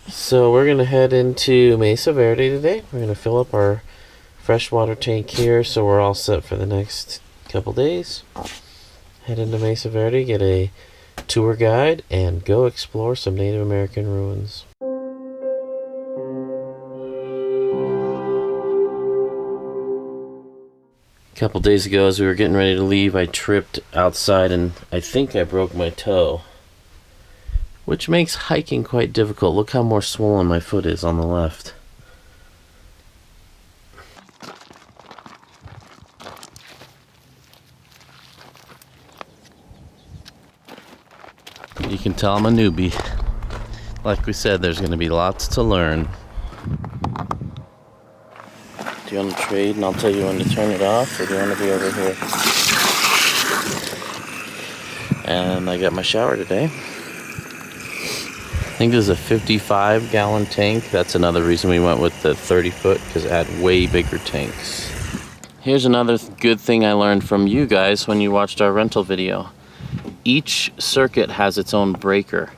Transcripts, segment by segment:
So we're gonna head into Mesa Verde today. We're gonna fill up our freshwater tank here, so we're all set for the next couple days. Head into Mesa Verde, get a tour guide, and go explore some Native American ruins. A couple days ago, as we were getting ready to leave, I tripped outside and I think I broke my toe, which makes hiking quite difficult. Look how more swollen my foot is on the left. You can tell I'm a newbie. Like we said, there's going to be lots to learn. Do you want to trade and I'll tell you when to turn it off, or do you want to be over here? And I got my shower today. I think this is a 55-gallon tank. That's another reason we went with the 30-foot, because it had way bigger tanks. Here's another good thing I learned from you guys when you watched our rental video. Each circuit has its own breaker,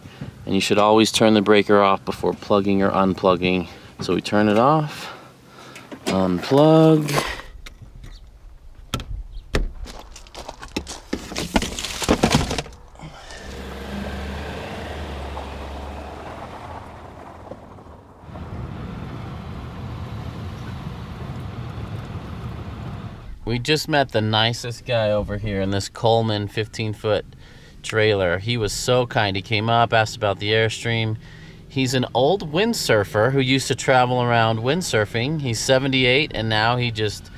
and you should always turn the breaker off before plugging or unplugging. So we turn it off, unplug. We just met the nicest guy over here in this Coleman 15-foot trailer. He was so kind. He came up, asked about the Airstream. He's an old windsurfer who used to travel around windsurfing. He's 78 and now he just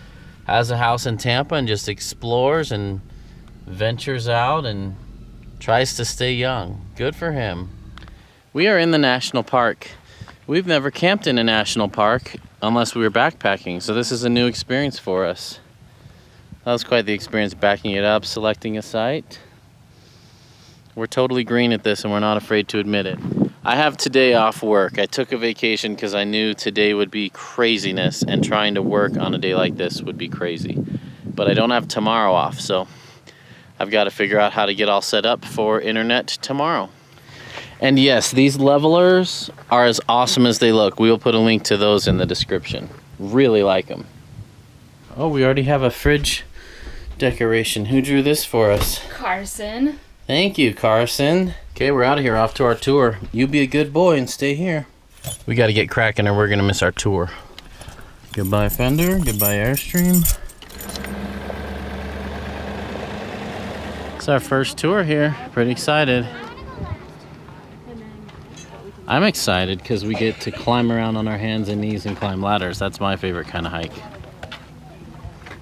has a house in Tampa and just explores and ventures out and tries to stay young. Good for him. We are in the national park. We've never camped in a national park unless we were backpacking, so this is a new experience for us. That was quite the experience, backing it up, selecting a site. We're totally green at this and we're not afraid to admit it. I have today off work. I took a vacation because I knew today would be craziness and trying to work on a day like this would be crazy. But I don't have tomorrow off, so I've got to figure out how to get all set up for internet tomorrow. And yes, these levelers are as awesome as they look. We will put a link to those in the description. Really like them. Oh, we already have a fridge decoration. Who drew this for us? Carson. Thank you, Carson. Okay, we're out of here, off to our tour. You be a good boy and stay here. We got to get cracking or we're going to miss our tour. Goodbye, Fender. Goodbye, Airstream. It's our first tour here. Pretty excited. I'm excited because we get to climb around on our hands and knees and climb ladders. That's my favorite kind of hike.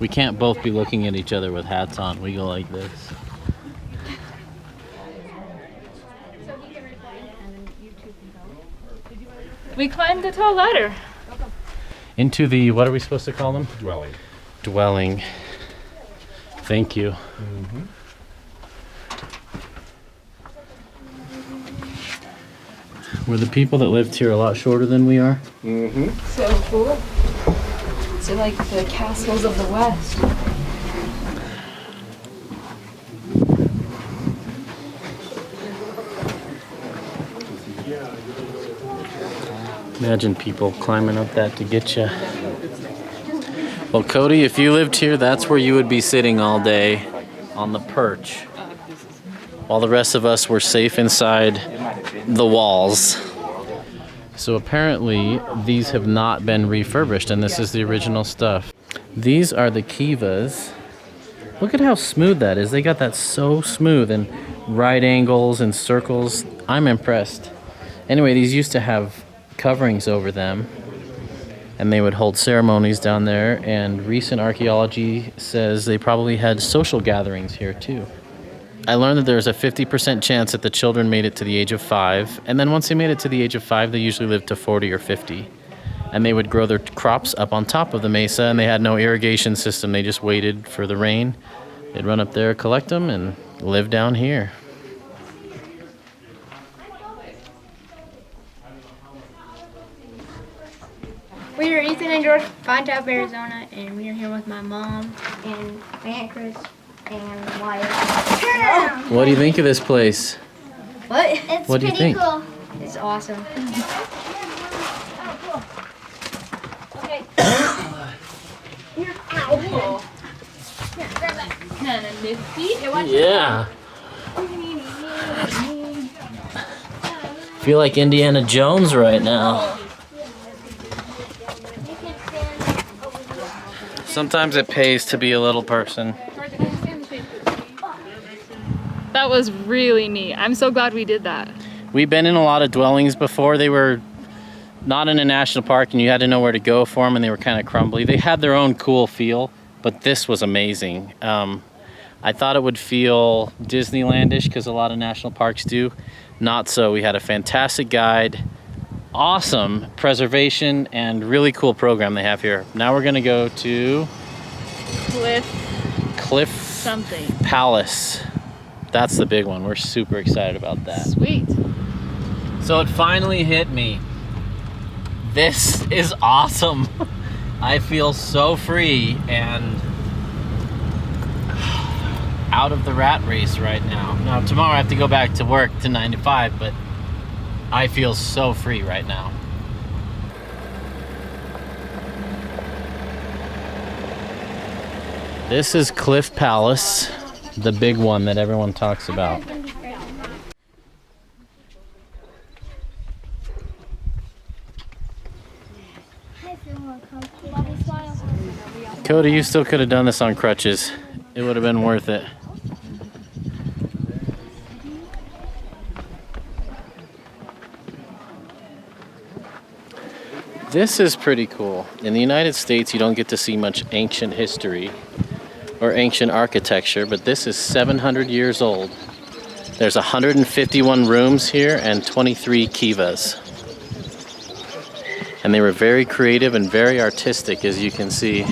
We can't both be looking at each other with hats on. We go like this. We climbed a tall ladder. Into the, what are we supposed to call them? Dwelling. Dwelling. Thank you. Were the people that lived here a lot shorter than we are? So cool. They're like the castles of the West. Imagine people climbing up that to get you. Well, Cody, if you lived here, that's where you would be sitting all day on the perch, while the rest of us were safe inside the walls. So apparently these have not been refurbished, and this is the original stuff. These are the kivas. Look at how smooth that is. They got that so smooth, and right angles and circles. I'm impressed. Anyway, these used to have coverings over them, and they would hold ceremonies down there, and recent archaeology says they probably had social gatherings here too. I learned that there's a 50% chance that the children made it to the age of 5, and then once they made it to the age of 5, they usually lived to 40 or 50. And they would grow their crops up on top of the mesa, and they had no irrigation system. They just waited for the rain. They'd run up there, collect them, and live down here. We are Ethan and George from Pine Top, Arizona, and we are here with my mom and my Aunt Chris and Wyatt. What do you think of this place? What? It's What do you pretty think? cool. It's is awesome. Kind of nifty. Yeah. Feel like Indiana Jones right now. Sometimes it pays to be a little person. That was really neat. I'm so glad we did that. We've been in a lot of dwellings before. They were not in a national park and you had to know where to go for them, and they were kind of crumbly. They had their own cool feel, but this was amazing. I thought it would feel Disneylandish because a lot of national parks do. Not so. We had a fantastic guide, awesome preservation, and really cool program they have here. Now we're gonna go to Cliff Something. Palace. That's the big one. We're super excited about that. Sweet. So it finally hit me. This is awesome. I feel so free and out of the rat race right now. Now tomorrow I have to go back to work to 9 to 5, but I feel so free right now. This is Cliff Palace, the big one that everyone talks about. Cody, you still could have done this on crutches. It would have been worth it. This is pretty cool. In the United States, you don't get to see much ancient history or ancient architecture, but this is 700 years old. There's 151 rooms here and 23 kivas. And they were very creative and very artistic, as you can see.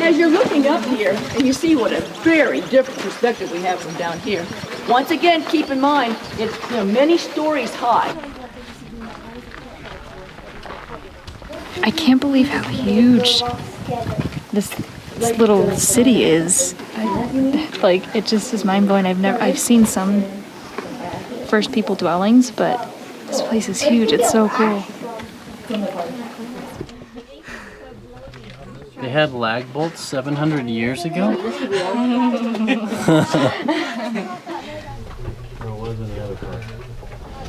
As you're looking up here, and you see what a very different perspective we have from down here. Once again, keep in mind, it's many stories high. I can't believe how huge this little city is. Like, it just is mind-blowing. I've seen some first people dwellings, but this place is huge. It's so cool. They had lag bolts 700 years ago?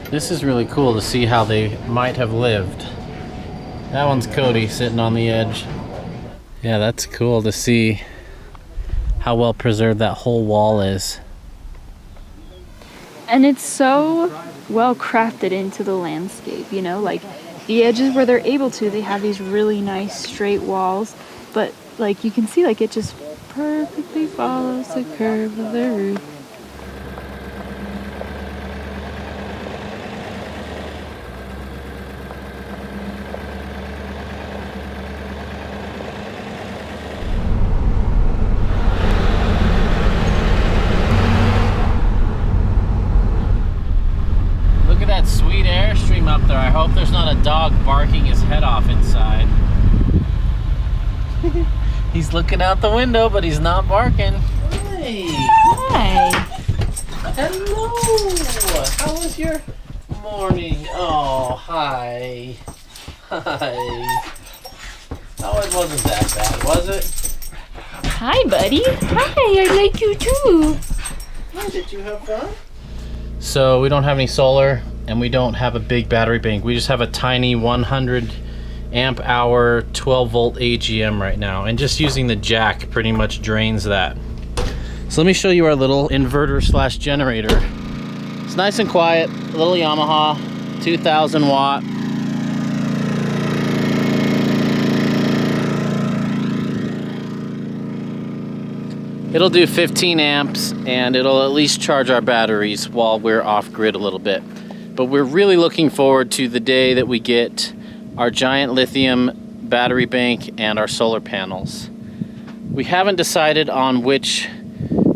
This is really cool to see how they might have lived. That one's Cody sitting on the edge. Yeah, that's cool to see how well preserved that whole wall is. And it's so well crafted into the landscape, you know, like the edges where they're able to, they have these really nice straight walls, but like you can see, like it just perfectly follows the curve of the roof. Look at that sweet Airstream up there. I hope there's not a dog barking his head off inside. He's looking out the window, but he's not barking. Hey. Hi. Hello. How was your morning? Oh, hi. Hi. Oh, it wasn't that bad, was it? Hi, buddy. Hi, I like you too. Hi, did you have fun? So we don't have any solar and we don't have a big battery bank. We just have a tiny 100 amp hour 12 volt AGM right now, and just using the jack pretty much drains that. So let me show you our little inverter slash generator. It's nice and quiet, a little Yamaha 2000 watt. It'll do 15 amps and it'll at least charge our batteries while we're off grid a little bit. But we're really looking forward to the day that we get our giant lithium battery bank and our solar panels. We haven't decided on which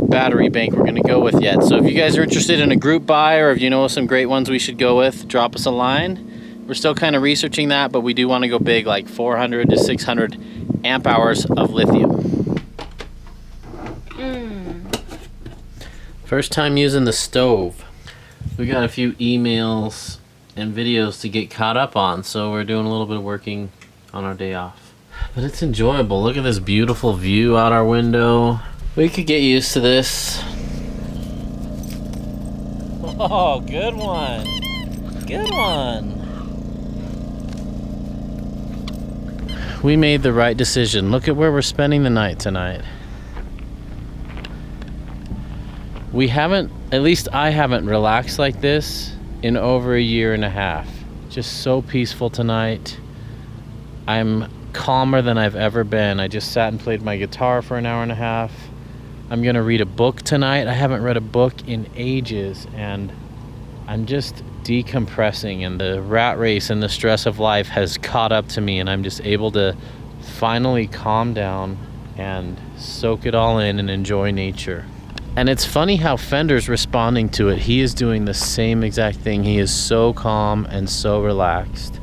battery bank we're gonna go with yet. So if you guys are interested in a group buy, or if you know some great ones we should go with, drop us a line. We're still kind of researching that, but we do want to go big, like 400 to 600 amp hours of lithium. First time using the stove. We got a few emails and videos to get caught up on, so we're doing a little bit of working on our day off. But it's enjoyable. Look at this beautiful view out our window. We could get used to this. Oh, good one. Good one. We made the right decision. Look at where we're spending the night tonight. We haven't, at least I haven't relaxed like this in over a year and a half. Just so peaceful tonight. I'm calmer than I've ever been. I just sat and played my guitar for an hour and a half. I'm gonna read a book tonight. I haven't read a book in ages, and I'm just decompressing, and the rat race and the stress of life has caught up to me, and I'm just able to finally calm down and soak it all in and enjoy nature. And it's funny how Fender's responding to it. He is doing the same exact thing. He is so calm and so relaxed.